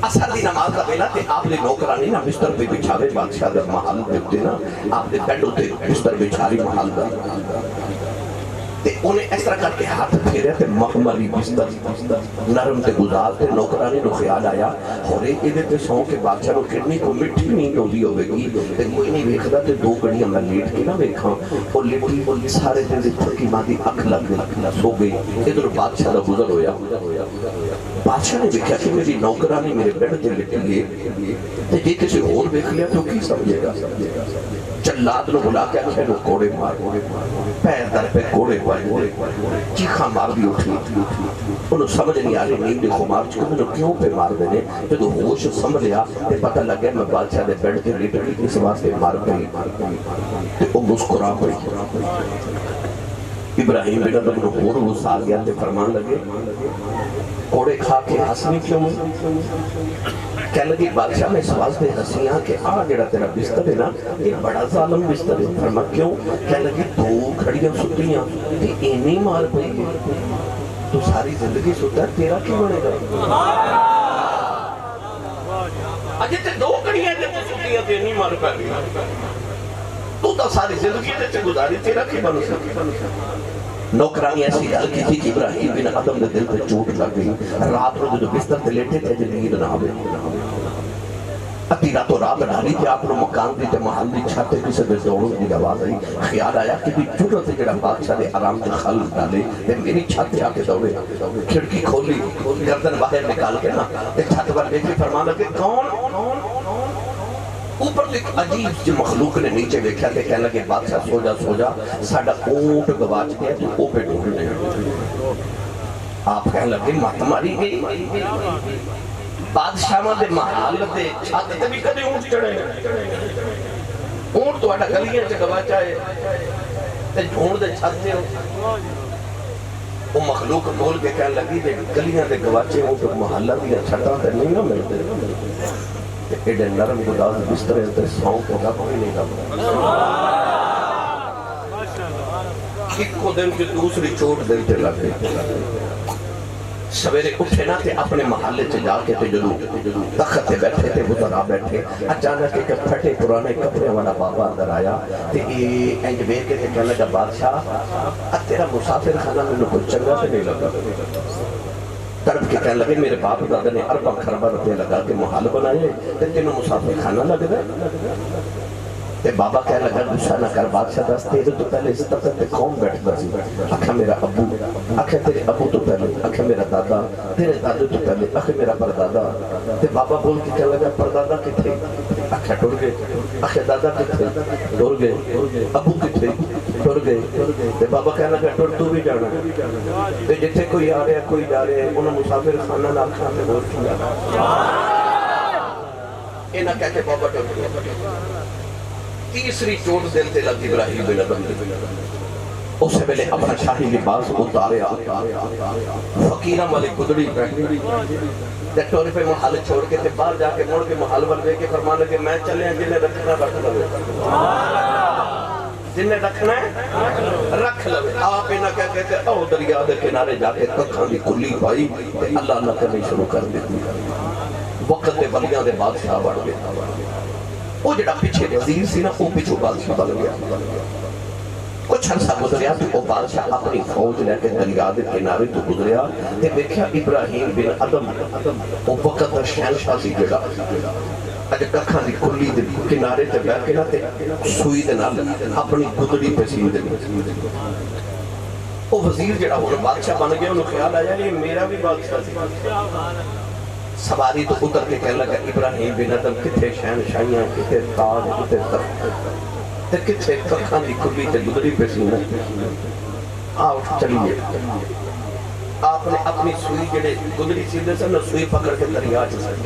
اثر دی نماز کا بیلا تے آپ نے نوکرانی نا بستر پہ بچھاوے بادشاہ در محل دیتے نا آپ نے بیڈ ہوتے بستر بچھاری محل در تے انہیں اس طرح کر کے ہاتھ پھیرے تے مخملی بستر نرم تے گزار تے نوکرانی نو خیال آیا ہورے ایدے تے سو کے بادشاہ نو کرنی کو مٹھی نیند ہو دی ہوئے گی تے کوئی نہیں ویکھدا تے 2 گھڑیاں میں لیٹ کے نہ ویکھاں اور لیٹی سارے دن دے تھکی ماں دی اکھ لگ سو گئی ادھر بادشاہ دا گزر ہویا بادشاہ نے دیکھا کہ میری نوکرانی میرے بیڈ تے لیٹی ہے تے جے کسی اور دیکھ لیا تو کی سمجھے گا جلاد نو بلا کے اچھے نو کوڑے مار پیر در پہ کوڑے پائے چیخا مار بھی اٹھی انہوں سمجھ نہیں آ رہی نیند خمار چکے میں کیوں پہ مار دینے تو تو ہوش سمجھ لیا تے پتہ لگے میں بادشاہ دے بیڈ تے لیٹ رہی اس واسطے مار پئی تے وہ مسکرا پئی ابراہیم بیٹا تو انہوں اور غصہ آ گیا تے فرمان لگے کوڑے کھا کے ہنسنی کیوں کہنے لگی بادشاہ میں اس واسطے ہنسیاں کہ جڑا تیرا بستر ہے نا یہ بڑا ظالم بستر ہے فرما کیوں کہنے لگی 2 گھڑیاں سٹیاں تے اینی مار پئی تو ساری زندگی ستا ہے تیرا کیوں بنے گا اجے تے 2 گھڑیاں تے سٹیاں تے اینی مار پئی تو ساری زندگی تے گزاری تیرا کی بن سکتی نوکرانی ایسی گل کی تھی کہ ابراہیم بن ادم دے دل پہ چوٹ لگ گئی رات رو جو بستر تے لیٹے تھے جو نیند نہ آوے اتی راتوں رات ڈالی تے آپ نے مکان دی تے محل دی چھاتے کسے دے دوڑوں دی آواز آئی. خیال آیا کہ بھی جرت جڑا بادشاہ دے آرام دے خل ڈالے تے میری چھاتے آ کے دوڑے. کھڑکی کھولی گردن باہر نکال کے نا تے چھت پر دیکھی فرمان لگے کون؟ اوپر ایک عجیب جو مخلوق نے نیچے دیکھا کہ کہنے لگے بادشاہ سو جا ساڑھا اونٹ گواچ گیا تو اوپے ڈھونڈنے. آپ کہنے لگے مات ماری گئی. بادشاہ دے محال دے چھت تے بھی کدے اونٹ چڑھے. اونٹ تو آٹا گلیاں سے گواچا ہے تے ڈھونڈ دے چھت تے وہ مخلوق بول کے کہنے لگی کہ گلیاں دے گواچے اونٹ محلہ دیا چھتاں تے نہیں نہ ملتے. ایڈے نرم گداز بسترے تے ساؤں کو گا کوئی نہیں گا. ایک کو دن کے دوسری چوٹ دن تے لگے. سویرے اٹھے نہ تے اپنے محلے سے جا کے تے جلو تخت تے بیٹھے تے وزراء بیٹھے. اچانک ایک پھٹے پرانے کپڑے والا بابا اندر آیا تے انج بیٹھ کے تے کہنے لگا بادشاہ تیرا مسافر خانہ میں کچھ چنگا سے نہیں لگا. تڑپ کے کہنے لگے میرے باپ دادا نے اربع خربہ روپے لگا کے محل بنائے تے تینوں مسافر خانہ لگ گئے. تے بابا کہنے لگا غصہ نہ کر بادشاہ دس تیرے تو پہلے اس تخت تے کون بیٹھتا سی. آکھا میرا ابو, آکھا تیرے ابو تو پہلے, آکھا میرا دادا, تیرے دادے تو پہلے, آکھا میرا پردادا. تے بابا بول کے کہنے لگا پردادا کتھے؟ آکھا ٹر گئے. آکھا دادا کتھے؟ ٹر گئے. ابو کتھے؟ ٹر گئے. تے بابا کہنے لگا ٹر تو بھی جانا تے جتھے کوئی آ رہا کوئی جا رہا انہوں مسافر خانہ نہ آکھا تے بول کی جانا. یہ نہ کہہ کے بابا ٹر گئے. تیسری چوٹ دل تے لگ ابراہیم بن ادم. اسے پہلے اپنا شاہی لباس اتاریا فقیرہ والی گدڑی پہنی تے ٹورے پہ محل چھوڑ کے تے باہر جا کے موڑ کے محل بلوے کے فرمان لگے میں چلے ہیں جنہیں رکھنا رکھ لوے. جنہیں رکھنا ہے رکھ لوے. آپ انہاں کیا کہتے ہیں او دریا دے کنارے جا کے ککھاں دی کلی پائی تے اللہ نہ کرنی شروع کر دیتی. وقت دے ولیاں دے بادشاہ بڑھ گئے. وہ جڑا پیچھے وزیر سی نا وہ پیچھے بادشاہ بن گیا. کچھ عرصہ گزریا تو وہ بادشاہ اپنی فوج لے کے دریا دے کنارے تو گزریا تے دیکھا ابراہیم بن ادم وہ وقت دا شہنشاہ سی جڑا اج ککھاں دی کلی دے کنارے تے بیٹھ کے نا تے سوئی دے نال اپنی گدڑی پہ سی دے. وہ وزیر جڑا ہن بادشاہ بن گیا انہوں خیال آیا یہ میرا بھی بادشاہ سی. سواری تو اتر کے کہنے لگا ابراہیم بن ادم کتھے شہنشاہیاں کتھے تاج کتھے تخت تے کتھے ککھاں دی کلی تے گدڑی پہ سی نا. آؤ چلیے. آپ نے اپنی سوئی جڑے گدڑی سی دے سے نا سوئی پکڑ کے دریا چ سٹ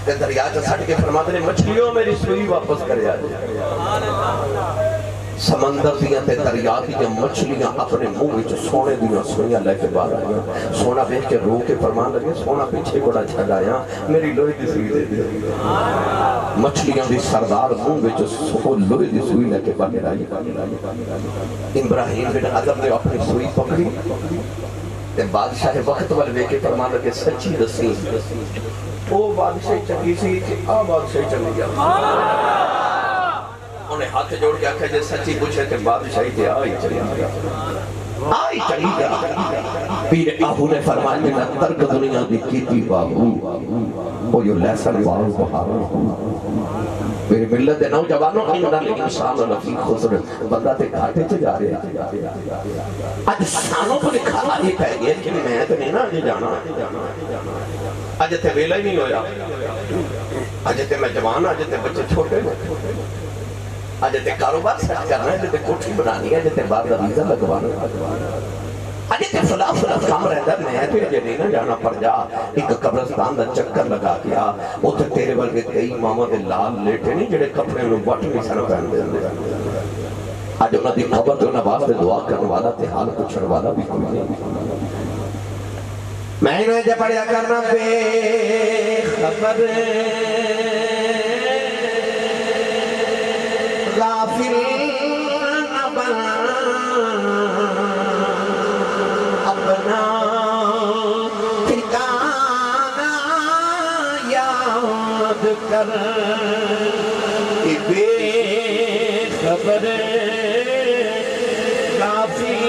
تے دریا چ سٹ کے فرماتے نے مچھلیوں میری سوئی واپس کرے آ جائے. سمندر دیاں تے دریا دیاں مچھلیاں اپنے منہ وچ سونے دیاں سوئیاں لے کے باہر آئیاں. سونا دیکھ کے رو کے فرمان لگے سونا پیچھے بڑا چھڑ آیا میری لوہے دی سوئی دے دے. مچھلیاں دی سردار منہ وچ سو لوہے دی سوئی لے کے باہر آئی. ابراہیم بن ادم نے اپنی سوئی پکڑی تے بادشاہ وقت والے لے کے فرمان لگے سچی دسی وہ بادشاہ چنگی سی کہ آ بادشاہ چلی گیا. انہیں ہاتھ جوڑ کے آکھا جے سچی پوچھے کہ بادشاہی تے آئی چلی گیا. آئی چلی گیا. پیر آہو نے فرمایا جنہ ترک دنیا دی کیتی بابو وہ یو لیسن بارو بہارو. میری ملت دے نوجوانوں انہاں لے انسان لفی خسر بندہ تے گھاٹے چ جا رہے ہیں. اج سانوں کو لکھا آئی پہ گئے کہ میں تو نہیں نا آج جانا. اج تے ویلا ہی نہیں ہویا. اج تے میں جوان اج تے بچے چھوٹے اج تے کاروبار سیٹ کرنا ہے, اج تے کوٹھی بنانی ہے, اج تے باہر دا ویزا لگوانا ہے, اج تے فلاں کام رہتا ہے. میں تے اجے نہیں نہ جانا پر جا ایک قبرستان دا چکر لگا کے آ. اوتھے تیرے ورگے کئی ماواں دے لال لیٹے نہیں جڑے کپڑے نوں وٹ نہیں سن پہن دے. اج انہاں دی خبر تے انہاں واسطے دعا کرن والا تے حال پوچھن والا بھی کوئی نہیں. میں انہوں نے پڑھیا کرنا بے خبر غافل نہ بنا اپنا ٹھکانہ یاد کر. بے خبر غافل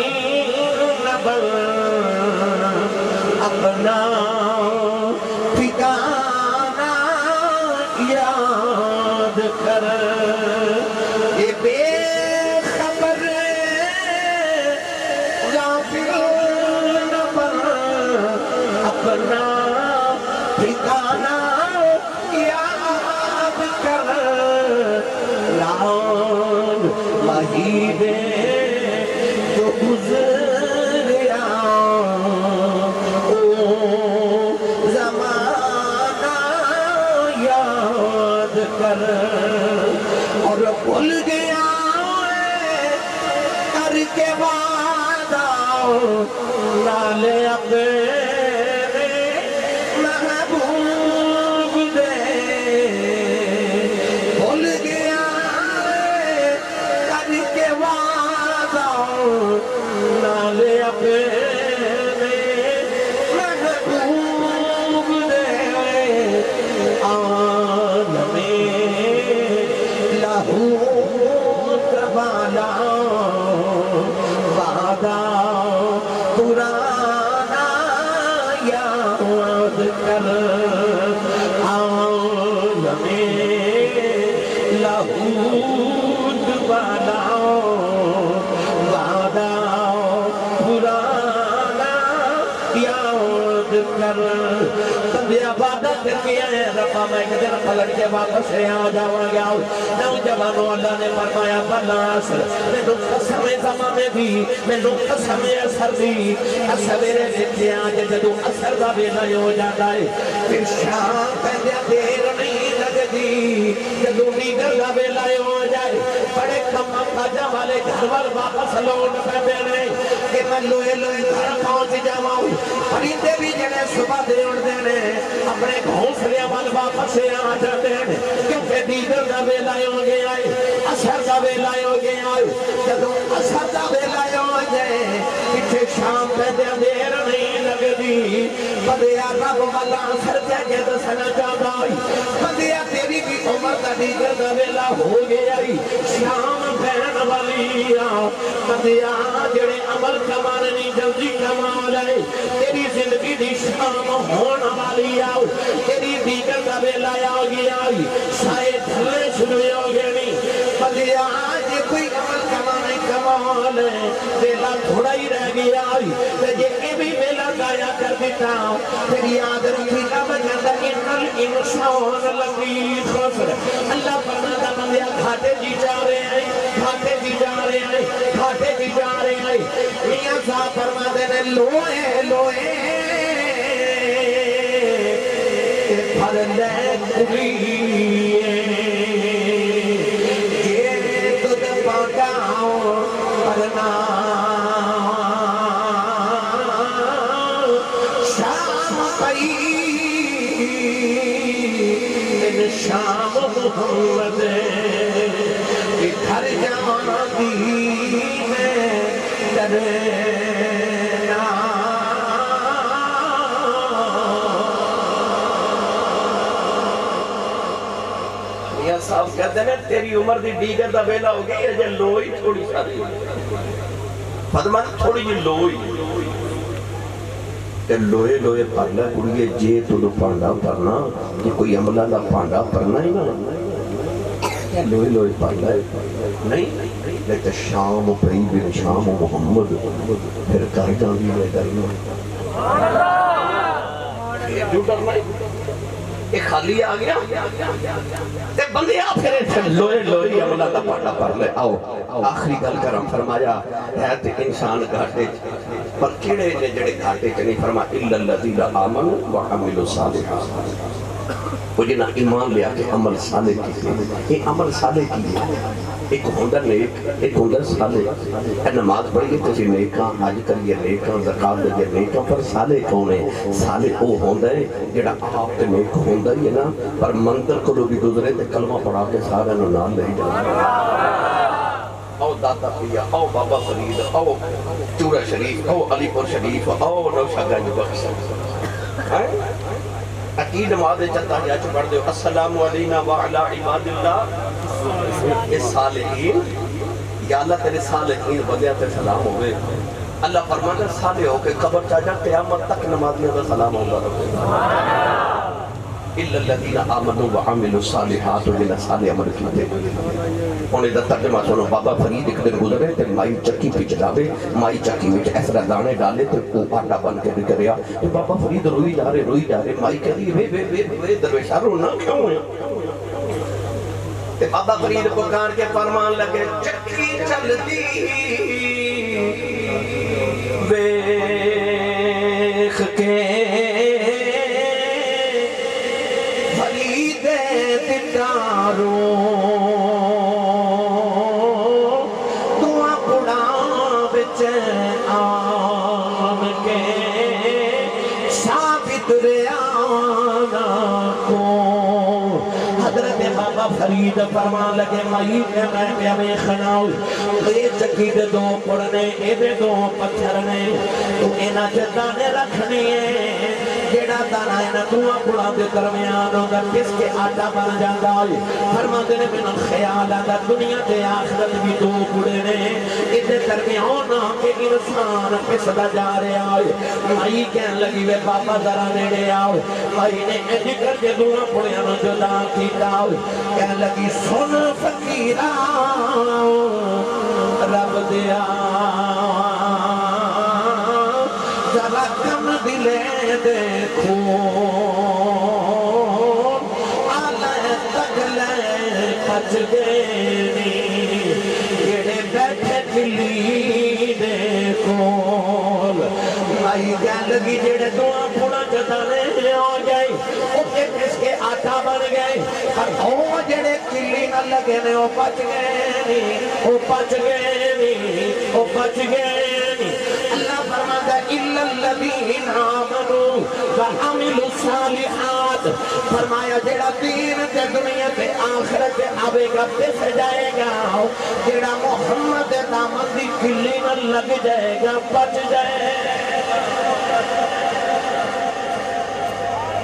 نہ بنا اپنا ٹھکانہ وحید جو گزریا او زمانہ یاد کر اور بھول گیا کر کے وعدہ نالے اپنے محبوب دے بھول گیا کر کے وعدہ نالے اپنے محبوب دے عالم لاہوت والا وعدہ پرانا یاد کر عالم لاہوت والا وعدہ پرانا یاد کر بندے عبادت کر کے ربا میں ایک دن پلٹ کے واپس سے آ جاؤں گا نوجوانوں اللہ نے فرمایا بلاسر میں لوگ قسم زمانے دی میں لوگ قسم اثر دی سویرے لیتے آج جدو اثر دا بیلا ہو جاتا ہے پھر شام پہلے دیر نہیں لگتی جدو نیگر دا بیلا ہو جائے بڑے کم کاجا والے گھر وال واپس لوٹ پہ بینے کہ میں لوئے لوئے گھر پہنچ جاؤں پریندے بھی جنہیں صبح دے اڑ دینے اپنے گھونسلے وال واپس سے آ جاتے ہیں کیونکہ دیگر دا بیلا ہو گیا ہے اثر دا بیلا ہو گیا ہے جدو اثر دا بیلا ہو جائے پیچھے شام پہ دیر نہیں لگتی بدیا رب والا اثر جائے دسنا چاہتا ہے بدیا تیری بھی عمر دا دیگر دا بیلا ہو گیا ہے شام بہن والی بدیا جڑے عمل کمانے نہیں جلدی کما لائے تیری زندگی دی شام ہونا والی آؤ تیری دیگر دا بیلا ہو گیا ہے سائے دھلے شروع ہو گئے نہیں بدیا آج کوئی عمل کمانے کما لے بیلا تھوڑا ہی رہ گیا ہے یہ بھی بیلا گایا کر دیتا پھر یاد رکھی جب جاندہ انل انسان لگی خسر اللہ فرماتا بندیا کھاتے جی جا رہے ہیں کھاتے جی جا رہے ہیں کھاتے جی جا رہے ہیں میاں صاحب فرماتے ہیں لوئے لوئے پھر لے کلیے یہ تجھ پاکاؤں پرنا شام پئی ان شام محمد گھر جانا دی میں ڈرنا میاں صاحب کہتے ہیں تیری عمر دی دیگر دا بیلا ہو گئی ہے جے لوئی تھوڑی ساری فرمان تھوڑی جی لوئی لوئے لوئے پڑھنا کڑیے جے تو پانڈا پڑھنا یہ کوئی عملہ نہ پانڈا پڑھنا ہی نہ لوئے لوئے پڑھنا نہیں لیکن شام پہی بن شام محمد پھر کر جاندی ہے ڈرنا یہ جو ڈرنا ہے ایک خالی آ گیا تے بندے آ پھر لوئے لوئے عملہ دا پانڈا پڑھ لے آؤ آخری گل کرم فرمایا ہے تے انسان گھاٹے پر کیڑے نے جڑے گھاٹے چنی فرمایا اِلَّا الَّذِينَ آمَنُوا وَعَمِلُوا الصَّالِحَاتِ وہ جنہ ایمان لیا کہ عمل صالح کی یہ عمل صالح کی ہے ایک ہوندر نیک ایک ہوندر صالح نماز پڑھئے تسی نیکاں حج کریے نیکاں زکاة دیئے نیکاں پر صالح کون ہے صالح وہ ہوندہ ہے جڑا آپ کے نیک ہوندہ ہی ہے نا پر منتر کو لوگ بھی گزرے تے کلمہ پڑھا کے سارے نو نام لے جانا او داتا پیا او بابا فرید او چورا شریف او علی پور شریف او نوشہ گنج بخش عقید نماز چلتا ہے آج پڑھ دے السلام علینا وعلا عباد اللہ صالحین یا اللہ تیرے صالحین بدیا تے سلام ہوئے اللہ فرمانا صالح ہو کے قبر چاہتا قیامت تک نمازیوں کا سلام ہوگا اِلَّا الَّذِينَ آمَنُوا وَعَمِلُوا الصَّالِحَاتِ جنہ صالح عمل کیتے انہیں دا ترجمہ سنو بابا فرید ایک دن گزرے تے مائی چکی پہ چلاوے مائی چکی میں ایسا دانے ڈالے تے وہ آٹا بن کے نکریا تو بابا فرید روئی جا رہے مائی کہہ دی وے درویشہ رونا کیوں ہے بابا فرید پکار کے فرمان لگے چکی چلتی ویخ کے فرید دیداروں دعا پڑا بچ آم کے ثابت ریانا کو حضرت بابا فرید فرمان لگے مائی میں پیامے خناؤ یہ چکی دے دو پڑھنے اے دے دو پتھرنے تو اینا جدانے رکھنی ہے جیڑا دانا اینا دعا پڑھا دے درمیان ہوگا کس کے آٹا بن جاندہ ہے فرما دینے میں خیال آدھا دنیا دے آخرت بھی دو پڑھے نے ادھے درمیان کہ انسان پسدہ جا رہے آئے مائی کہن لگی وے بابا ذرا نیڑے آؤ مائی نے ایجی کر کے دعا پڑھے انہوں جدا کی تاؤ کہن لگی سن فقیرہ رب دیا ذرا کم دلے دیکھو آلے تگلے پچ گئنی جڑے بیٹھے کلی دیکھو مائی کہن لگی جڑے دعا پڑھا جدانے ہو گئی اوکے کس کے آٹا بن گئے اور وہ جڑے کلی نہ لگے نے وہ پچ گئے اللہ فرماتا اِلَّا الَّذِينَ آمَنُوا وَعَمِلُوا الصَّالِحَاتِ فرمایا جیڑا دین تے دنیا تے آخرت آوے گا پس جائے گا جیڑا محمد دامن دی کلی نہ لگ جائے گا بچ جائے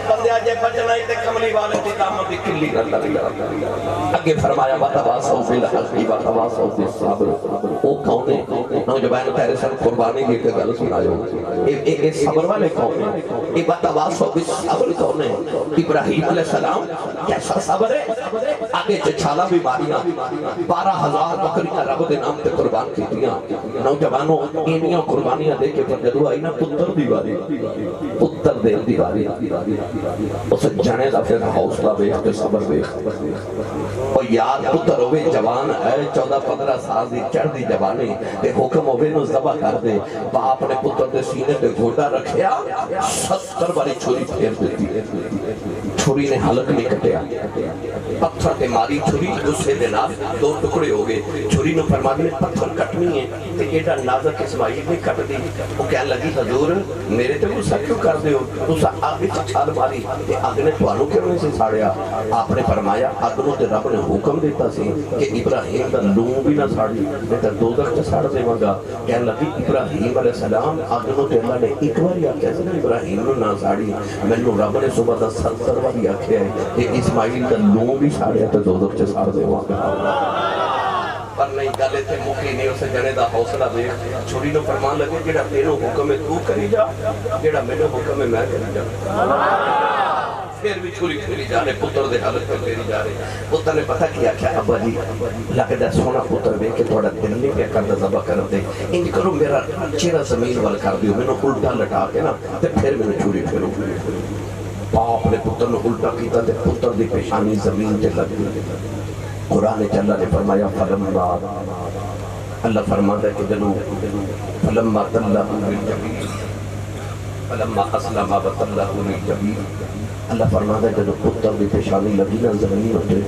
بندے آجے بچنا ہی تے کملی والے تے دامن دی کلی نہ لگ جائے اگے فرمایا وَتَوَاصَوْا بِالْحَقِّ وَتَوَاصَوْا بِالصَّبْرِ وہ کون ہے نوجوان پہلے سن قربانی کی کہ گل سنا جو اے صبر والے کون ہیں اے وَتَوَاصَوْا بِالصَّبْرِ کون ہے ابراہیم علیہ السلام کیسا صبر ہے آگے چھالا بیماریاں 12,000 بکریاں رب دے نام تے قربان کی دیا نوجوانوں اینیاں قربانیاں دے کے جدو آئی نا پتر دیواری پتر دے دیواری اسے جانے دا پھر حوصلہ بیخ کے صبر بیخ اور یار پتر ہوئے جوان ہے 14-15 سال دی چڑھ دی جوانی تے حکم ہوئے نو ذبح کر دے باپ نے پتر دے سینے تے گھوڑا رکھیا 70 باری چھوری پھیر دیتی چھوری نے حلق نہیں کٹیا پتھر تے ماری چھوری غصے دے نال 2 ٹکڑے ہو گئے چھوری نو فرما دی پتھر کٹنی ہے تے ایڈا نازک اسماعیل نے کٹ دی وہ کہنے لگی حضور میرے تے غصہ کیوں کر دے ہو تسا آگ وچ چھال ماری تے آگ نے تانوں کیوں نہیں سے ساڑیا آپ نے فرمایا آگ نو تے رب نے حکم دیتا سی کہ ابراہیم دا لوں بھی نہ ساڑی میں تے دوزخ تے ساڑ دے گا کہنے لگی ابراہیم علیہ السلام آگ نو تے اللہ نے ایک باری آکھیا سی نا ابراہیم نو نہ ساڑی مینوں رب نے صبح دا 70 باری آکھیا ہے کہ اسماعیل دا لوں بھی ساڑیا تے دوزخ تے ساڑ دے گا پر نہیں گلے تے مکی نہیں اسے جنے دا حوصلہ دے چھوڑی نو فرمان لگے جیڑا تینوں حکم ہے تو کری جا جیڑا میں حکم ہے میں کری جا پھر بھی چھوڑی جا رہے پتر دے حالت پر پھیری جا رہے پتر نے پتہ کیا کیا ابا جی لگتا سونا پتر بے کہ تھوڑا دل نہیں پہ کردہ ذبح کر دے انج کرو میرا چیرہ زمین وال کر دیو میں نے الٹا لٹا کے نا تے پھر میں نے چھوڑی پھیرو باپ نے پتر نے الٹا کیتا تے پتر دی پیشانی زمین تے لگ دی قرآن چلہ نے فرمایا فلما اللہ فرماتا ہے کہ جنو فلما تلہ بالجبیر فلما اسلم بطلہ بالجبیر اللہ فرماتا ہے جنو پتر بھی پیشانی لگی نا زمین ہوتے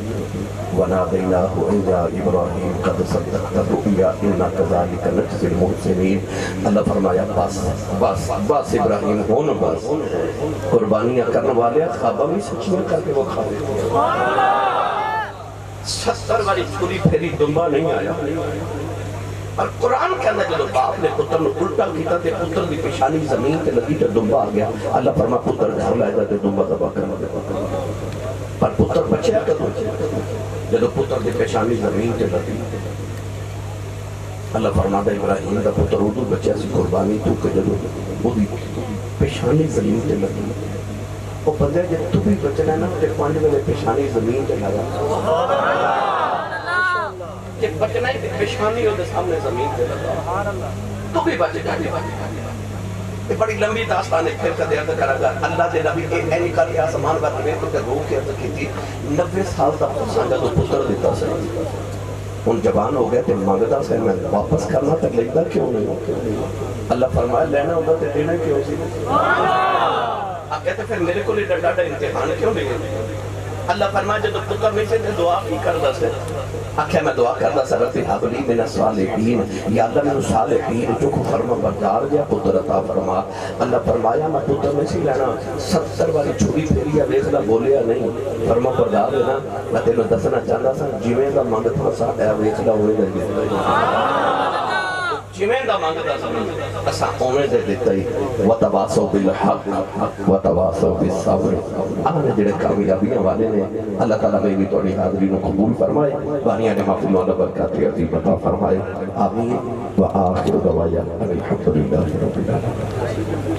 وَنَادَيْنَاهُ اِنْيَا إِبْرَاهِيمُ قَدْ صَدَّقْتَ الرُّؤْيَا إِنَّا كَذَلِكَ نَجْزِي الْمُحْسِنِينَ اللہ فرمایا بس ابراہیم ہون بس قربانیاں کرنے والے خوابہ بھی سچیاں کر کے وہ کھاتے 70 باری چھوری پھیری دنبا نہیں آیا اور قرآن کے اندر جب باپ نے پتر نے الٹا کیتا تے پتر دی پیشانی زمین تے لگی تے دنبا آ گیا اللہ فرما پتر گھر لائے جاتے دنبا دبا کرنا دے پر پتر بچے آکر جب پتر دی پیشانی زمین تے لگی اللہ فرما دے ابراہیم دا پتر اردو بچے سی قربانی تو کہ جب وہ دی پیشانی زمین تے لگی وہ بندے جب تو بھی بچنا نا تے پانچ میں پیشانی زمین تے لگا کہ بچنا ہی پیشانی ہو دے سامنے زمین تے لگا تو بھی بچ جائے یہ بڑی لمبی داستان ہے، پھر کدے عرض کرا گا اللہ دے نبی اینی کر کے آسمان پر میں تو رو کے عرض کی تھی 90 سال تک سانگا تو پتر دیتا سے ان جوان ہو گئے تھے مانگتا سے میں واپس کرنا تک لگتا کیوں نہیں؟ اللہ فرمایا لینا ہوتا تے دینا کیوں سی؟ آپ کہتے پھر میرے کو لئے ڈاٹا امتحان کیوں نہیں؟ اللہ فرمایا جب پتر میں سے دعا کی کردہ سے آکھے میں دعا کردہ سے رب حبلی من الصالحین یا اللہ من الصالحین جو کو فرما بردار گیا پتر عطا فرما اللہ فرمایا میں پتر میں سے لینا 70 والی چھوڑی پھیریا دیکھنا بولیا نہیں فرما بردار لینا میں تینوں دسنا چاہتا سا جیویں دا مانگتا سا اے ویکھنا ہوئے دے جیویں دا مانگتا سا اسا اونے دے دیتا ہی وَتَوَاسَوْا بِالْحَقِّ وَتَوَاسَوْا بِالصَّبْرِ آنے جڑے کامیابیاں والے نے اللہ تعالیٰ میں بھی توڑی حاضرینوں قبول فرمائے بانیاں نے معافی مولا برکات عظیم عطا فرمائے آمین وآخر دعوایا الحمدللہ رب العالمین